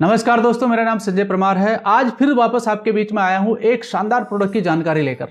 नमस्कार दोस्तों, मेरा नाम संजय परमार है। आज फिर वापस आपके बीच में आया हूं एक शानदार प्रोडक्ट की जानकारी लेकर।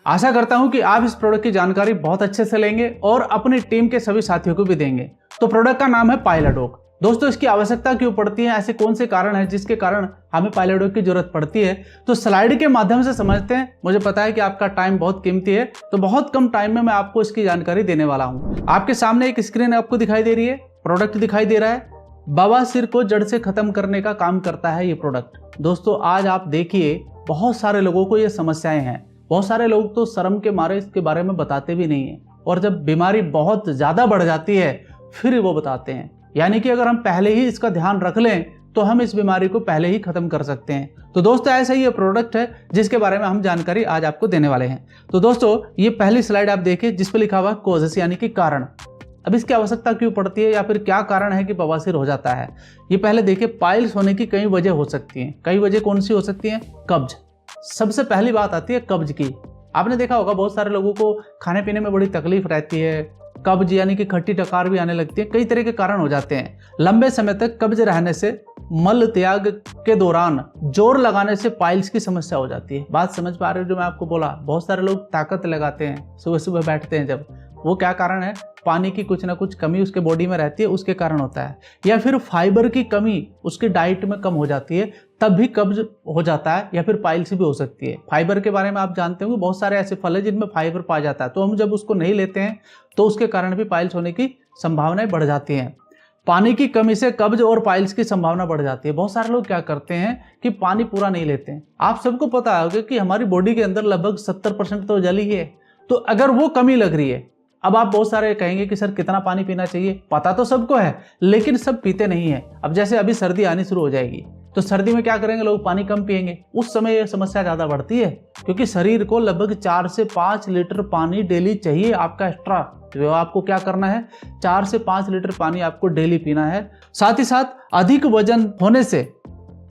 आशा करता हूं कि आप इस प्रोडक्ट की जानकारी बहुत अच्छे से लेंगे और अपनी टीम के सभी साथियों को भी देंगे। तो प्रोडक्ट का नाम है पाइलाडॉग। दोस्तों, इसकी आवश्यकता क्यों पड़ती है, ऐसे कौन से कारण हैं जिसके कारण हमें पाइलाडॉग की जरूरत पड़ती है, तो स्लाइड के माध्यम से समझते हैं। मुझे पता है कि आपका टाइम बहुत कीमती है, तो बहुत कम टाइम में मैं आपको इसकी जानकारी देने वाला हूं। आपके सामने एक स्क्रीन आपको दिखाई दे रही है, प्रोडक्ट दिखाई दे रहा है। बवासीर को जड़ से खत्म करने का काम करता है ये प्रोडक्ट। दोस्तों, आज आप देखिए, बहुत सारे लोगों को ये समस्याएं हैं। बहुत सारे लोग तो शर्म के मारे इसके बारे में बताते भी नहीं है, और जब बीमारी बहुत ज्यादा बढ़ जाती है फिर वो बताते हैं। यानी कि अगर हम पहले ही इसका ध्यान रख लें तो हम इस बीमारी को पहले ही खत्म कर सकते हैं। तो दोस्तों, ऐसा ही ये प्रोडक्ट है जिसके बारे में हम जानकारी आज आपको देने वाले हैं। तो दोस्तों, ये पहली स्लाइड आप देखिए जिस पर लिखा हुआ कॉजेस यानी कि कारण। अब इसकी आवश्यकता क्यों पड़ती है या फिर क्या कारण है कि बवासीर हो जाता है, ये पहले देखिए। पाइल्स होने की कई वजह हो सकती हैं। कई वजह कौन सी हो सकती हैं? कब्ज। सबसे पहली बात आती है कब्ज की। आपने देखा होगा बहुत सारे लोगों को खाने पीने में बड़ी तकलीफ रहती है। कब्ज यानी कि खट्टी टकार भी आने लगती है। कई तरह के कारण हो जाते हैं। लंबे समय तक कब्ज रहने से, मल त्याग के दौरान जोर लगाने से पाइल्स की समस्या हो जाती है। बात समझ पा रहे हो जो मैं आपको बोला? बहुत सारे लोग ताकत लगाते हैं, सुबह सुबह बैठते हैं जब, वो क्या कारण है? पानी की कुछ ना कुछ कमी उसके बॉडी में रहती है, उसके कारण होता है। या फिर फाइबर की कमी उसकी डाइट में कम हो जाती है, तब भी कब्ज हो जाता है। या फिर पाइल्स भी हो सकती है। फाइबर के बारे में आप जानते हो कि बहुत सारे ऐसे फल है जिनमें फाइबर पाया जाता है, तो हम जब उसको नहीं लेते हैं तो उसके कारण भी पाइल्स होने की संभावनाएं बढ़ जाती हैं। पानी की कमी से कब्ज और पाइल्स की संभावना बढ़ जाती है। बहुत सारे लोग क्या करते हैं कि पानी पूरा नहीं लेते हैं। आप सबको पता होगा कि हमारी बॉडी के अंदर लगभग 70% तो जल ही है, तो अगर वो कमी लग रही है। अब आप बहुत सारे कहेंगे कि सर कितना पानी पीना चाहिए, पता तो सबको है, लेकिन सब पीते नहीं है। अब जैसे अभी सर्दी आनी शुरू हो जाएगी, तो सर्दी में क्या करेंगे लोग? पानी कम पिएंगे। उस समय यह समस्या ज्यादा बढ़ती है, क्योंकि शरीर को लगभग 4 से 5 लीटर पानी डेली चाहिए आपका एक्स्ट्रा। तो आपको क्या करना है? 4 से 5 लीटर पानी आपको डेली पीना है। साथ ही साथ अधिक वजन होने से,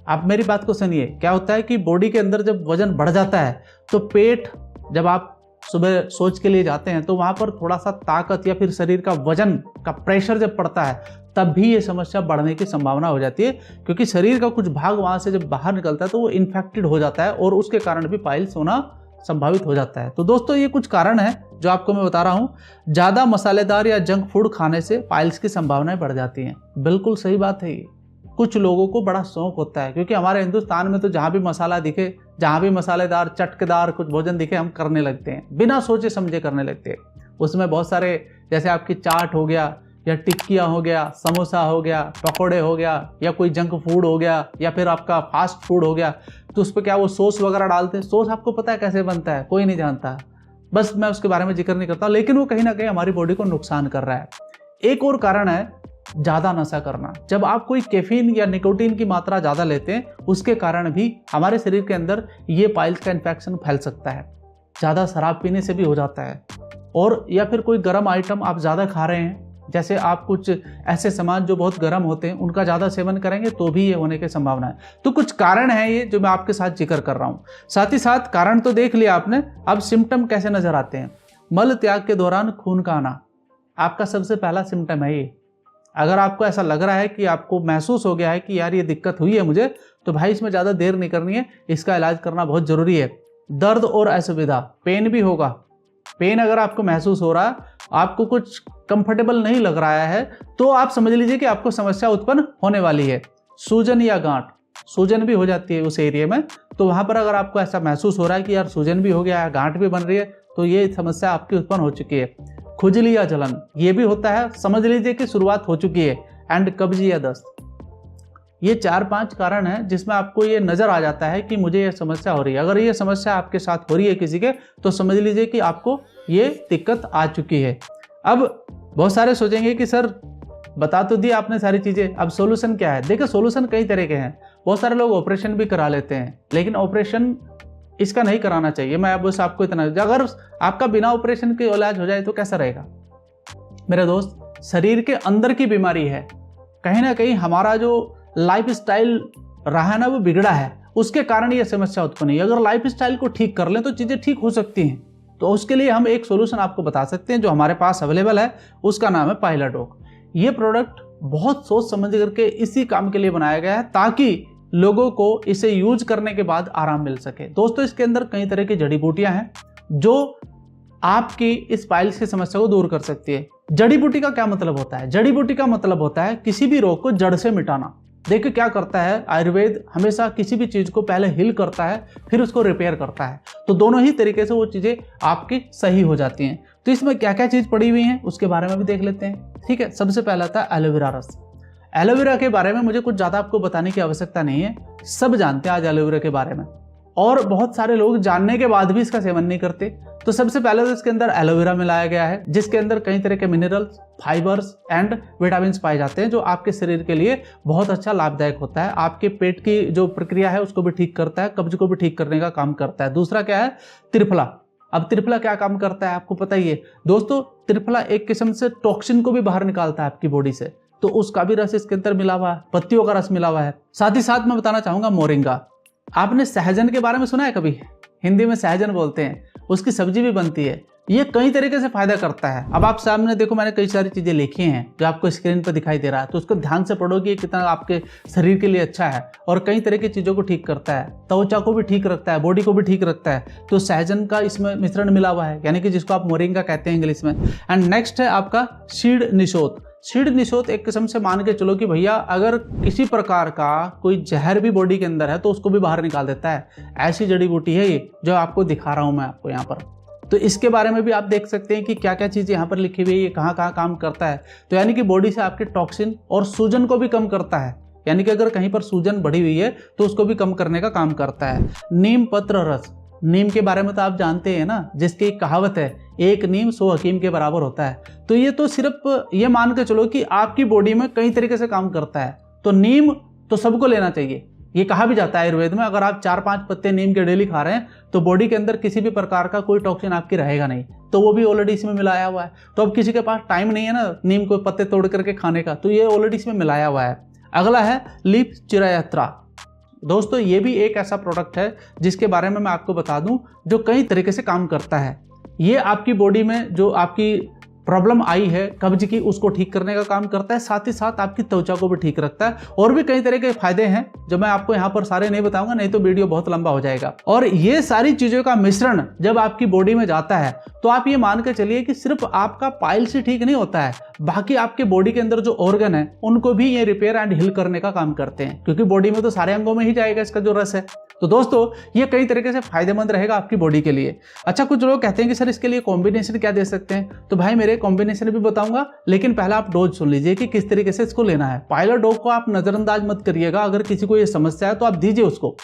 आप मेरी बात को सुनिए, क्या होता है कि बॉडी के अंदर जब वजन बढ़ जाता है तो पेट, जब आप सुबह शौच के लिए जाते हैं तो वहां पर थोड़ा सा ताकत या फिर शरीर का वजन का प्रेशर जब पड़ता है, तब भी ये समस्या बढ़ने की संभावना हो जाती है, क्योंकि शरीर का कुछ भाग वहां से जब बाहर निकलता है तो वो इन्फेक्टेड हो जाता है और उसके कारण भी पाइल्स होना संभावित हो जाता है। तो दोस्तों, ये कुछ कारण है जो आपको मैं बता रहा हूं। ज्यादा मसालेदार या जंक फूड खाने से पाइल्स की संभावनाएं बढ़ जाती हैं। बिल्कुल सही बात है ये। कुछ लोगों को बड़ा शौक होता है, क्योंकि हमारे हिंदुस्तान में तो जहां भी मसाला दिखे, जहां भी मसालेदार चटकेदार कुछ भोजन दिखे, हम करने लगते हैं, बिना सोचे समझे करने लगते हैं। उसमें बहुत सारे, जैसे आपकी चाट हो गया, या टिक्कियाँ हो गया, समोसा हो गया, पकौड़े हो गया, या कोई जंक फूड हो गया, या फिर आपका फास्ट फूड हो गया, तो उस पर क्या वो सॉस वगैरह डालते हैं। सॉस आपको पता है कैसे बनता है? कोई नहीं जानता। बस मैं उसके बारे में जिक्र नहीं करता, लेकिन वो कहीं ना कहीं हमारी बॉडी को नुकसान कर रहा है। एक और कारण है ज्यादा नशा करना। जब आप कोई कैफीन या निकोटीन की मात्रा ज्यादा लेते हैं, उसके कारण भी हमारे शरीर के अंदर ये पाइल्स का इन्फेक्शन फैल सकता है। ज्यादा शराब पीने से भी हो जाता है। और या फिर कोई गर्म आइटम आप ज्यादा खा रहे हैं, जैसे आप कुछ ऐसे सामान जो बहुत गर्म होते हैं उनका ज्यादा सेवन करेंगे तो भी ये होने की संभावना है। तो कुछ कारण है ये जो मैं आपके साथ जिक्र कर रहा हूं। साथ ही साथ कारण तो देख लिया आपने, अब सिम्टम कैसे नजर आते हैं? मल त्याग के दौरान खून का आना आपका सबसे पहला सिम्टम है ये। अगर आपको ऐसा लग रहा है कि आपको महसूस हो गया है कि यार ये दिक्कत हुई है मुझे, तो भाई इसमें ज़्यादा देर नहीं करनी है, इसका इलाज करना बहुत ज़रूरी है। दर्द और असुविधा, पेन भी होगा। पेन अगर आपको महसूस हो रहा है, आपको कुछ कंफर्टेबल नहीं लग रहा है, तो आप समझ लीजिए कि आपको समस्या उत्पन्न होने वाली है। सूजन या गांठ, सूजन भी हो जाती है उस एरिया में, तो वहाँ पर अगर आपको ऐसा महसूस हो रहा है कि यार सूजन भी हो गया है, गांठ भी बन रही है, तो ये समस्या आपकी उत्पन्न हो चुकी है। खुजली या जलन, ये भी होता है, समझ लीजिए कि शुरुआत हो चुकी है। एंड कब्ज या दस्त, ये 4-5 कारण हैं जिसमें आपको ये नजर आ जाता है कि मुझे ये समस्या हो रही है। अगर ये समस्या आपके साथ हो रही है किसी के, तो समझ लीजिए कि आपको ये दिक्कत आ चुकी है। अब बहुत सारे सोचेंगे कि सर बता तो दी आपने सारी चीजें, अब सोल्यूशन क्या है? देखिए, सोल्यूशन कई तरह के हैं। बहुत सारे लोग ऑपरेशन भी करा लेते हैं, लेकिन ऑपरेशन इसका नहीं कराना चाहिए। मैं अब बस आपको इतना, अगर आपका बिना ऑपरेशन के इलाज हो जाए तो कैसा रहेगा? मेरे दोस्त, शरीर के अंदर की बीमारी है, कहीं ना कहीं हमारा जो लाइफ स्टाइल रहा है ना, वो बिगड़ा है, उसके कारण ये समस्या उत्पन्न हुई। अगर लाइफ स्टाइल को ठीक कर लें तो चीजें ठीक हो सकती हैं। तो उसके लिए हम एक सोल्यूशन आपको बता सकते हैं जो हमारे पास अवेलेबल है, उसका नाम है पाइलाडॉग। ये प्रोडक्ट बहुत सोच समझ करके इसी काम के लिए बनाया गया है ताकि लोगों को इसे यूज करने के बाद आराम मिल सके। दोस्तों इसके अंदर कई तरह की जड़ी बूटियां हैं जो आपकी इस पाइल्स की समस्या को दूर कर सकती है। जड़ी बूटी का क्या मतलब होता है? जड़ी बूटी का मतलब होता है किसी भी रोग को जड़ से मिटाना। देखिए क्या करता है आयुर्वेद, हमेशा किसी भी चीज को पहले हील करता है फिर उसको रिपेयर करता है, तो दोनों ही तरीके से वो चीजें आपकी सही हो जाती हैं। तो इसमें क्या क्या चीज पड़ी हुई है उसके बारे में भी देख लेते हैं। ठीक है, सबसे पहला था एलोवेरा रस। एलोवेरा के बारे में मुझे कुछ ज्यादा आपको बताने की आवश्यकता नहीं है, सब जानते हैं आज एलोवेरा के बारे में, और बहुत सारे लोग जानने के बाद भी इसका सेवन नहीं करते। तो सबसे पहले तो इसके अंदर एलोवेरा मिलाया गया है जिसके अंदर कई तरह के मिनरल्स, फाइबर्स एंड विटामिन पाए जाते हैं जो आपके शरीर के लिए बहुत अच्छा लाभदायक होता है। आपके पेट की जो प्रक्रिया है उसको भी ठीक करता है, कब्ज को भी ठीक करने का काम करता है। दूसरा क्या है? त्रिफला। अब त्रिफला क्या काम करता है आपको पता ही है दोस्तों। त्रिफला एक किस्म से टॉक्सिन को भी बाहर निकालता है आपकी बॉडी से, तो उसका भी रस इसके अंदर मिला हुआ है, पत्तियों का रस मिला हुआ है। साथ ही साथ मैं बताना चाहूंगा मोरिंगा। आपने सहजन के बारे में सुना है कभी? हिंदी में सहजन बोलते हैं, उसकी सब्जी भी बनती है। ये कई तरीके से फायदा करता है। अब आप सामने देखो, मैंने कई सारी चीजें लिखी हैं जो आपको स्क्रीन पर दिखाई दे रहा है, तो उसको ध्यान से पढ़ोगे कितना आपके शरीर के लिए अच्छा है और कई तरह की चीजों को ठीक करता है, त्वचा को भी ठीक रखता है, बॉडी को भी ठीक रखता है। तो सहजन का इसमें मिश्रण मिला हुआ है, यानी कि जिसको आप मोरिंगा कहते हैं इंग्लिश में। एंड नेक्स्ट है आपका शीड निशोत। शीड निशोत एक किस्म से मान के चलो कि भैया अगर किसी प्रकार का कोई जहर भी बॉडी के अंदर है तो उसको भी बाहर निकाल देता है। ऐसी जड़ी बूटी है ये जो आपको दिखा रहा हूं मैं आपको यहाँ पर। तो इसके बारे में भी आप देख सकते हैं कि क्या क्या चीजें यहाँ पर लिखी हुई है, ये कहाँ कहाँ काम करता है। तो यानी कि बॉडी से आपके टॉक्सिन और सूजन को भी कम करता है, यानी कि अगर कहीं पर सूजन बढ़ी हुई है तो उसको भी कम करने का काम करता है। नीम पत्र रस। नीम के बारे में तो आप जानते हैं ना, जिसकी एक कहावत है, एक नीम 100 हकीम के बराबर होता है। तो ये तो सिर्फ ये मान के चलो कि आपकी बॉडी में कई तरीके से काम करता है। तो नीम तो सबको लेना चाहिए। ये कहा भी जाता है आयुर्वेद में, अगर आप 4-5 पत्ते नीम के डेली खा रहे हैं तो बॉडी के अंदर किसी भी प्रकार का कोई टॉक्सिन आपकी रहेगा नहीं। तो वो भी ऑलरेडी इसमें मिलाया हुआ है। तो अब किसी के पास टाइम नहीं है ना नीम को पत्ते तोड़ करके खाने का, तो ये ऑलरेडी इसमें मिलाया हुआ है। अगला है लीफ चिरायात्रा। दोस्तों ये भी एक ऐसा प्रोडक्ट है जिसके बारे में मैं आपको बता दूं जो कई तरीके से काम करता है। ये आपकी बॉडी में जो आपकी प्रॉब्लम आई है कब्ज की, उसको ठीक करने का काम करता है, साथ ही साथ आपकी त्वचा को भी ठीक रखता है। और भी कई तरह के फायदे हैं जो मैं आपको यहाँ पर सारे नहीं बताऊंगा, नहीं तो वीडियो बहुत लंबा हो जाएगा। और ये सारी चीजों का मिश्रण जब आपकी बॉडी में जाता है तो आप ये मान के चलिए कि सिर्फ आपका पाइल्स ही ठीक नहीं होता है, बाकी आपके बॉडी के अंदर जो ऑर्गन है उनको भी ये रिपेयर एंड हील करने का काम करते हैं, क्योंकि बॉडी में तो सारे अंगों में ही जाएगा इसका जो रस है। तो दोस्तों ये कई तरीके से फायदेमंद रहेगा आपकी बॉडी के लिए। अच्छा, कुछ लोग कहते हैं कि सर इसके लिए कॉम्बिनेशन क्या दे सकते हैं, तो भाई मेरे कॉम्बिनेशन भी बताऊंगा, लेकिन पहले आप डोज सुन लीजिए कि किस तरीके से इसको लेना है। पाइलर डॉग को आप नजरअंदाज मत करिएगा, अगर किसी को ये समस्या है तो आप दीजिए, उसको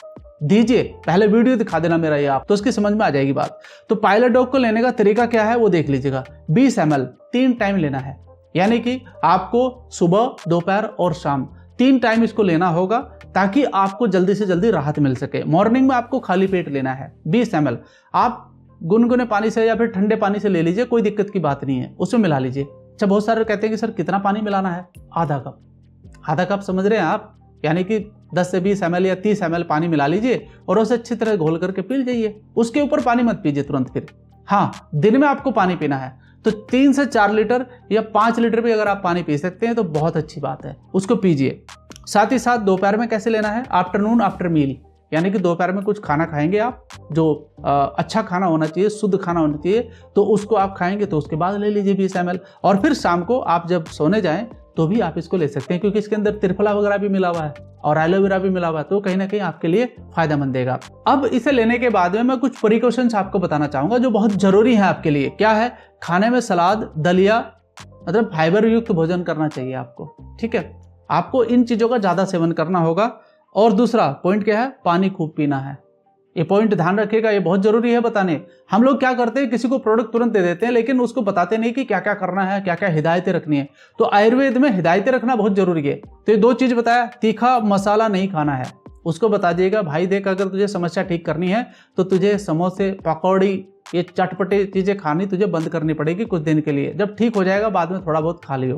दीजिए, पहले वीडियो दिखा देना मेरा ये आप, तो उसकी समझ में आ जाएगी बात। तो पाइलर डॉग को लेने का तरीका क्या है वो देख लीजिएगा। 20 ml 3 टाइम लेना है, यानी कि आपको सुबह, दोपहर और शाम 3 टाइम इसको लेना होगा ताकि आपको जल्दी से जल्दी राहत मिल सके। मॉर्निंग में आपको खाली पेट लेना है 20 ml। आप गुनगुने पानी से या फिर ठंडे पानी से ले लीजिए, कोई दिक्कत की बात नहीं है, उसमें मिला लीजिए। अच्छा, बहुत सारे कहते हैं कि सर कितना पानी मिलाना है? आधा कप। आधा कप समझ रहे हैं आप, यानी कि 10 से 20 ml या 30 ml पानी मिला लीजिए और उसे अच्छी तरह घोल करके पी जाइए। उसके ऊपर पानी मत पीजिए तुरंत फिर। हाँ, दिन में आपको पानी पीना है तो 3 से 4 लीटर या 5 लीटर भी अगर आप पानी पी सकते हैं तो बहुत अच्छी बात है, उसको पीजिए। साथ ही साथ दोपहर में कैसे लेना है? आफ्टरनून आफ्टर मील, यानी कि दोपहर में कुछ खाना खाएंगे आप जो अच्छा खाना होना चाहिए, शुद्ध खाना होना चाहिए, तो उसको आप खाएंगे तो उसके बाद ले लीजिए 20 ml। और फिर शाम को आप जब सोने जाएं तो भी आप इसको ले सकते हैं, क्योंकि इसके अंदर त्रिफला वगैरह भी मिला हुआ है और एलोवेरा भी मिला हुआ है, तो कहीं ना कहीं आपके लिए फायदेमंद देगा। अब इसे लेने के बाद में मैं कुछ प्रिकॉशंस आपको बताना चाहूंगा जो बहुत जरूरी है आपके लिए। क्या है? खाने में सलाद, दलिया, मतलब फाइबर युक्त भोजन करना चाहिए आपको। ठीक है, आपको इन चीजों का ज्यादा सेवन करना होगा। और दूसरा पॉइंट क्या है? पानी खूब पीना है। ये पॉइंट ध्यान रखिएगा, ये बहुत जरूरी है बताने। हम लोग क्या करते हैं, किसी को प्रोडक्ट तुरंत दे देते हैं लेकिन उसको बताते नहीं कि क्या क्या करना है, क्या क्या हिदायतें रखनी है। तो आयुर्वेद में हिदायतें रखना बहुत जरूरी है। तो ये 2 चीज बताया, तीखा मसाला नहीं खाना है, उसको बता दिएगा भाई देख, अगर तुझे समस्या ठीक करनी है तो तुझे समोसे, पकौड़ी, ये चटपटे चीजें खानी तुझे बंद करनी पड़ेगी कुछ दिन के लिए। जब ठीक हो जाएगा बाद में थोड़ा बहुत खा लियो।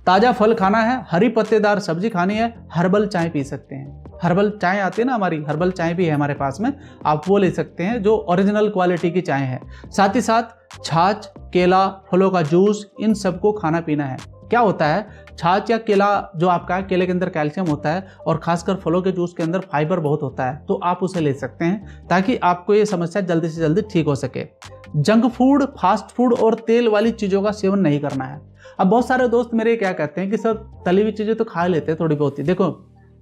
ताजा फल खाना है, हरी पत्तेदार सब्जी खानी है, हर्बल चाय पी सकते हैं। हर्बल चाय आती है ना हमारी, हर्बल चाय भी है हमारे पास में, आप वो ले सकते हैं जो ओरिजिनल क्वालिटी की चाय है। साथ ही साथ छाछ, केला, फलों का जूस, इन सबको खाना पीना है। क्या होता है, छाछ या केला जो आपका है, केले के अंदर कैल्शियम होता है और खासकर फलों के जूस के अंदर फाइबर बहुत होता है, तो आप उसे ले सकते हैं ताकि आपको ये समस्या जल्दी से जल्दी ठीक हो सके। जंक फूड, फास्ट फूड और तेल वाली चीज़ों का सेवन नहीं करना है। अब बहुत सारे दोस्त मेरे क्या कहते हैं कि सर तली हुई चीज़ें तो खा लेते हैं थोड़ी बहुत ही। देखो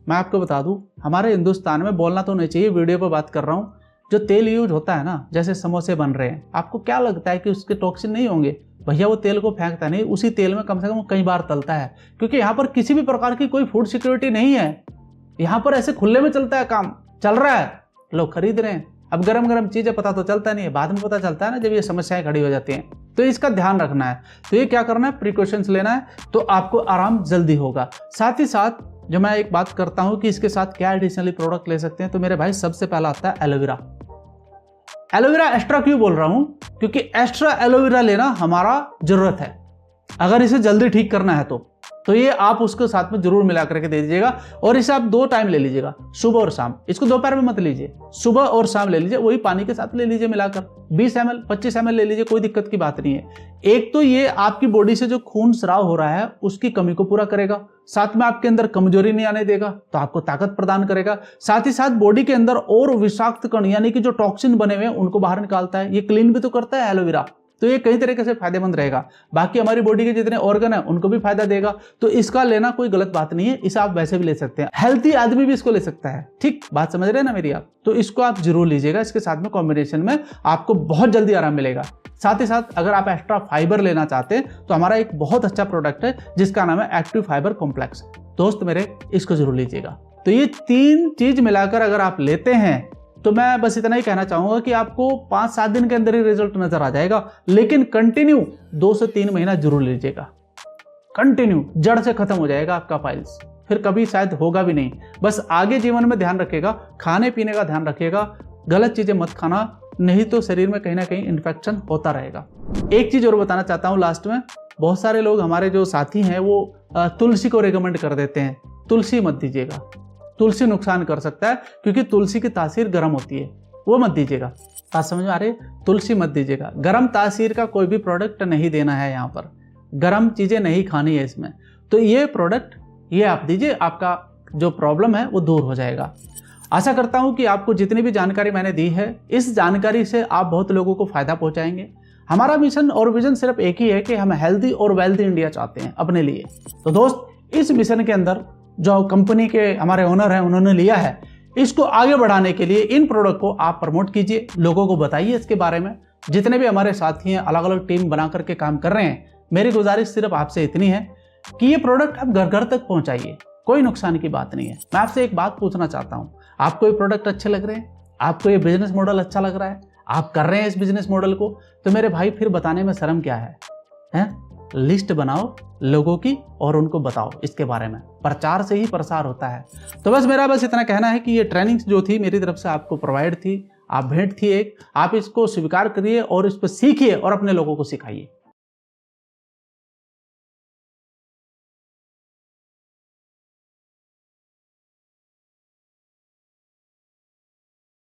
मैं आपको बता दूं, हमारे हिंदुस्तान में बोलना तो नहीं चाहिए, वीडियो पर बात कर रहा हूँ, जो तेल यूज होता है ना, जैसे समोसे बन रहे हैं, आपको क्या लगता है कि उसके टॉक्सिन नहीं होंगे? भैया वो तेल को फेंकता नहीं, उसी तेल में कम से कम कई बार तलता है, क्योंकि यहाँ पर किसी भी प्रकार की कोई फूड सिक्योरिटी नहीं है। यहाँ पर ऐसे खुले में चलता है, काम चल रहा है, लोग खरीद रहे हैं। अब गरम गरम चीज़ें पता तो चलता नहीं है, बाद में पता चलता है ना जब ये समस्याएं खड़ी हो जाती हैं। तो इसका ध्यान रखना है। तो ये क्या करना है, प्रिकॉशंस लेना है, तो आपको आराम जल्दी होगा। साथ ही साथ जो मैं एक बात करता हूँ कि इसके साथ क्या एडिशनली प्रोडक्ट ले सकते हैं, तो मेरे भाई सबसे पहला आता है एलोवेरा। एलोवेरा एक्स्ट्रा क्यों बोल रहा हूं, क्योंकि एक्स्ट्रा एलोवेरा लेना हमारा जरूरत है अगर इसे जल्दी ठीक करना है तो ये आप उसके साथ में जरूर मिला करके दे दीजिएगा। और इसे आप 2 टाइम ले लीजिएगा, सुबह और शाम। इसको दोपहर में मत लीजिए, सुबह और शाम ले लीजिए, वही पानी के साथ ले लीजिए मिलाकर। 20 ml 25 ml ले लीजिए, कोई दिक्कत की बात नहीं है। एक तो ये आपकी बॉडी से जो खून स्राव हो रहा है उसकी कमी को पूरा करेगा, साथ में आपके अंदर कमजोरी नहीं आने देगा, तो आपको ताकत प्रदान करेगा। साथ ही साथ बॉडी के अंदर और विषाक्त कण यानी कि जो टॉक्सिन बने हुए हैं उनको बाहर निकालता है। ये क्लीन भी तो करता है एलोवेरा, तो ये कई तरीके से फायदेमंद रहेगा। बाकी हमारी बॉडी के जितने ऑर्गन है उनको भी फायदा देगा, तो इसका लेना कोई गलत बात नहीं है। इसे आप वैसे भी ले सकते हैं, हेल्थी आदमी भी इसको ले सकता है। ठीक बात समझ रहे हैं ना मेरी आप? तो इसको आप जरूर लीजिएगा, इसके साथ में कॉम्बिनेशन में आपको बहुत जल्दी आराम मिलेगा। साथ ही साथ अगर आप एक्स्ट्रा फाइबर लेना चाहते हैं तो हमारा एक बहुत अच्छा प्रोडक्ट है जिसका नाम है एक्टिव फाइबर कॉम्प्लेक्स। दोस्त मेरे, इसको जरूर लीजिएगा। तो ये 3 चीज मिलाकर अगर आप लेते हैं तो मैं बस इतना ही कहना चाहूंगा कि आपको 5-7 दिन के अंदर ही रिजल्ट नजर आ जाएगा, लेकिन कंटिन्यू 2 से 3 महीना जरूर लीजिएगा। कंटिन्यू जड़ से खत्म हो जाएगा आपका फाइल्स, फिर कभी शायद होगा भी नहीं। बस आगे जीवन में ध्यान रखिएगा, खाने पीने का ध्यान रखिएगा, गलत चीजें मत खाना, नहीं तो शरीर में कहीं ना कहीं इन्फेक्शन होता रहेगा। एक चीज और बताना चाहता हूँ लास्ट में, बहुत सारे लोग हमारे जो साथी हैं वो तुलसी को रिकमेंड कर देते हैं। तुलसी मत दीजिएगा, तुलसी नुकसान कर सकता है, क्योंकि तुलसी की तासीर गर्म होती है, वो मत दीजिएगा। बात समझ में आ रही है? तुलसी मत दीजिएगा, गर्म तासीर का कोई भी प्रोडक्ट नहीं देना है, यहाँ पर गर्म चीजें नहीं खानी है इसमें। तो ये प्रोडक्ट ये आप दीजिए, आपका जो प्रॉब्लम है वो दूर हो जाएगा। आशा करता हूं कि आपको जितनी भी जानकारी मैंने दी है, इस जानकारी से आप बहुत लोगों को फायदा पहुंचाएंगे। हमारा मिशन और विजन सिर्फ एक ही है कि हम हेल्दी और वेल्दी इंडिया चाहते हैं अपने लिए। तो दोस्त, इस मिशन के अंदर जो कंपनी के हमारे ओनर हैं उन्होंने लिया है, इसको आगे बढ़ाने के लिए इन प्रोडक्ट को आप प्रमोट कीजिए, लोगों को बताइए इसके बारे में। जितने भी हमारे साथी हैं अलग अलग टीम बना करके काम कर रहे हैं, मेरी गुजारिश सिर्फ आपसे इतनी है कि ये प्रोडक्ट आप घर घर तक पहुंचाइए, कोई नुकसान की बात नहीं है। मैं आपसे एक बात पूछना चाहता हूँ, आपको ये प्रोडक्ट अच्छे लग रहे हैं, आपको ये बिजनेस मॉडल अच्छा लग रहा है, आप कर रहे हैं इस बिजनेस मॉडल को, तो मेरे भाई फिर बताने में शर्म क्या है? लिस्ट बनाओ लोगों की और उनको बताओ इसके बारे में। प्रचार से ही प्रसार होता है। तो बस इतना कहना है कि ये ट्रेनिंग जो थी मेरी तरफ से आपको प्रोवाइड थी, आप भेंट थी एक, आप इसको स्वीकार करिए और इस पर सीखिए और अपने लोगों को सिखाइए।